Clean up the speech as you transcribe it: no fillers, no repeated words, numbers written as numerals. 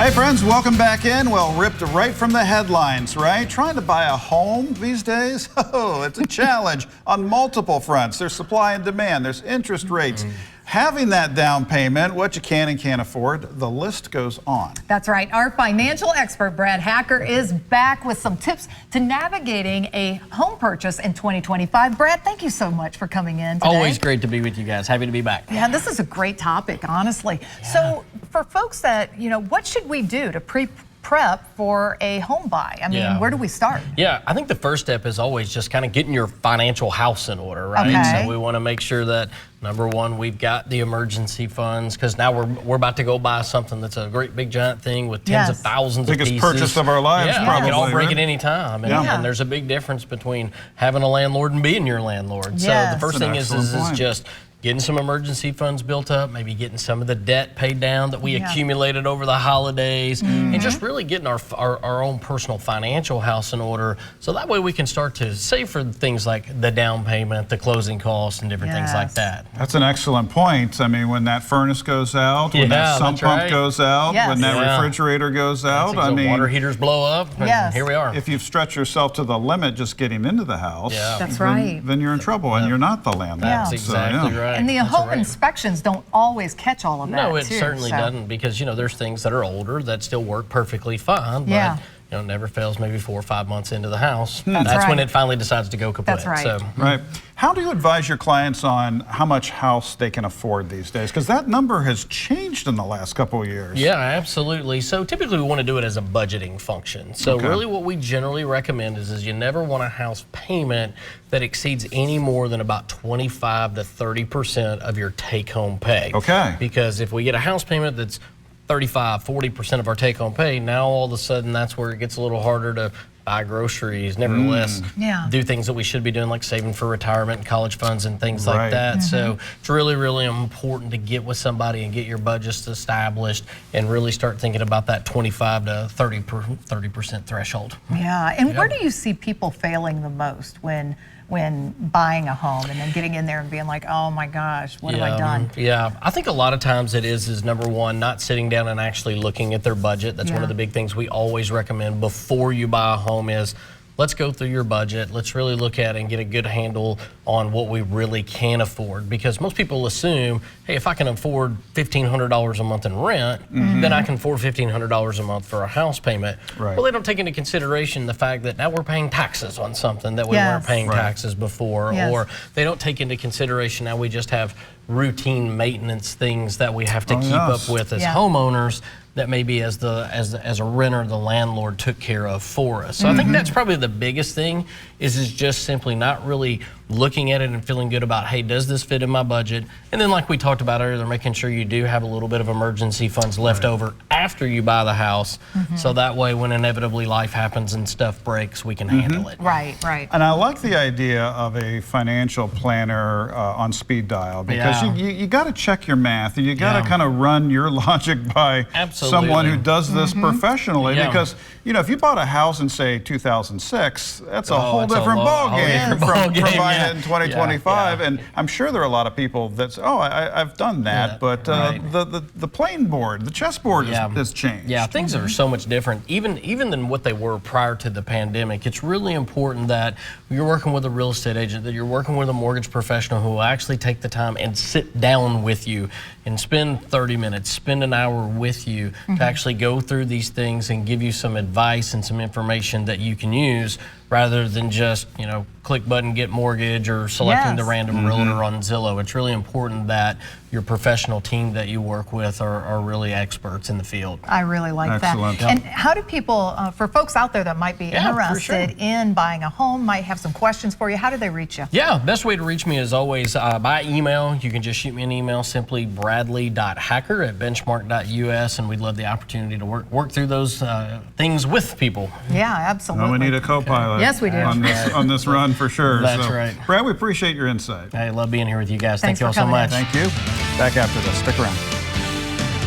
Hey friends, welcome back in. Well, ripped right from the headlines, right? Trying to buy a home these days? Oh, it's a challenge on multiple fronts. There's supply and demand, there's interest rates. Having that down payment, what you can and can't afford, the list goes on. That's right. Our financial expert, Brad Hacker, is back with some tips to navigating a home purchase in 2025. Brad, thank you so much for coming in today. Always great to be with you guys. Happy to be back. Yeah, this is a great topic, honestly. Yeah. So for folks that, what should we do to prep for a home buy? I mean, where do we start? Yeah, I think the first step is always just kind of getting your financial house in order, right? Okay. So we want to make sure that, number one, we've got the emergency funds, because now we're about to go buy something that's a great big giant thing with tens of thousands of pieces. Biggest purchase of our lives, probably. We can all break right? at any time. And there's a big difference between having a landlord and being your landlord. So the first thing is just getting some emergency funds built up, maybe getting some of the debt paid down that we accumulated over the holidays, and just really getting our own personal financial house in order, so that way we can start to save for things like the down payment, the closing costs, and different things like that. That's an excellent point. I mean, when that furnace goes out, when that sump pump goes out, when that refrigerator goes out, I mean, water heaters blow up, and here we are. If you've stretched yourself to the limit just getting into the house, then you're in trouble, and you're not the landlord. That's exactly right. And the home inspections don't always catch all of that. No, it certainly doesn't, because there's things that are older that still work perfectly fine, but never fails maybe 4 or 5 months into the house. That's when it finally decides to go kaput. That's right. So. Right. How do you advise your clients on how much house they can afford these days? Because that number has changed in the last couple of years. Yeah, absolutely. So typically we want to do it as a budgeting function. So really what we generally recommend is you never want a house payment that exceeds any more than about 25 to 30% of your take-home pay. Okay. Because if we get a house payment that's 35, 40% of our take-home pay, now all of a sudden that's where it gets a little harder to buy groceries, nevertheless do things that we should be doing, like saving for retirement and college funds and things like that. So it's really, really important to get with somebody and get your budgets established and really start thinking about that 25 to 30% threshold. Yeah, and where do you see people failing the most when buying a home and then getting in there and being like, oh my gosh, what have I done? Yeah, I think a lot of times it is number one, not sitting down and actually looking at their budget. That's one of the big things we always recommend before you buy a home is, let's go through your budget. Let's really look at it and get a good handle on what we really can afford. Because most people assume, hey, if I can afford $1,500 a month in rent, then I can afford $1,500 a month for a house payment. Well, they don't take into consideration the fact that now we're paying taxes on something that we weren't paying taxes before. Or they don't take into consideration now we just have routine maintenance things that we have to keep up with as homeowners that maybe as a renter, the landlord took care of for us. So I think that's probably the biggest thing is just simply not really looking at it and feeling good about, hey, does this fit in my budget? And then like we talked about earlier, making sure you do have a little bit of emergency funds left over after you buy the house. So that way when inevitably life happens and stuff breaks, we can handle it. Right. And I like the idea of a financial planner on speed dial, because you got to check your math and you got to kind of run your logic by someone who does this professionally. Because if you bought a house in say 2006, that's a whole different ballgame from buying it in 2025. And I'm sure there are a lot of people that say, oh, I've done that, but the playing board, the chessboard has changed. Yeah, things are so much different, even than what they were prior to the pandemic. It's really important that you're working with a real estate agent, that you're working with a mortgage professional who will actually take the time and sit down with you and spend 30 minutes, spend an hour with you to actually go through these things and give you some advice and some information that you can use, rather than just, click button, get mortgage, or selecting the random realtor on Zillow. It's really important that your professional team that you work with are really experts in the field. I really like that. And how do people, for folks out there that might be interested in buying a home, might have some questions for you, how do they reach you? Yeah, best way to reach me is always by email. You can just shoot me an email, simply bradley.hacker@benchmark.us, and we'd love the opportunity to work through those things with people. Yeah, absolutely. Well, we need a co-pilot. Yes, we do. On this run for sure. That's right. Brad, we appreciate your insight. I love being here with you guys. Thank you all so much. Thank you. Back after this. Stick around.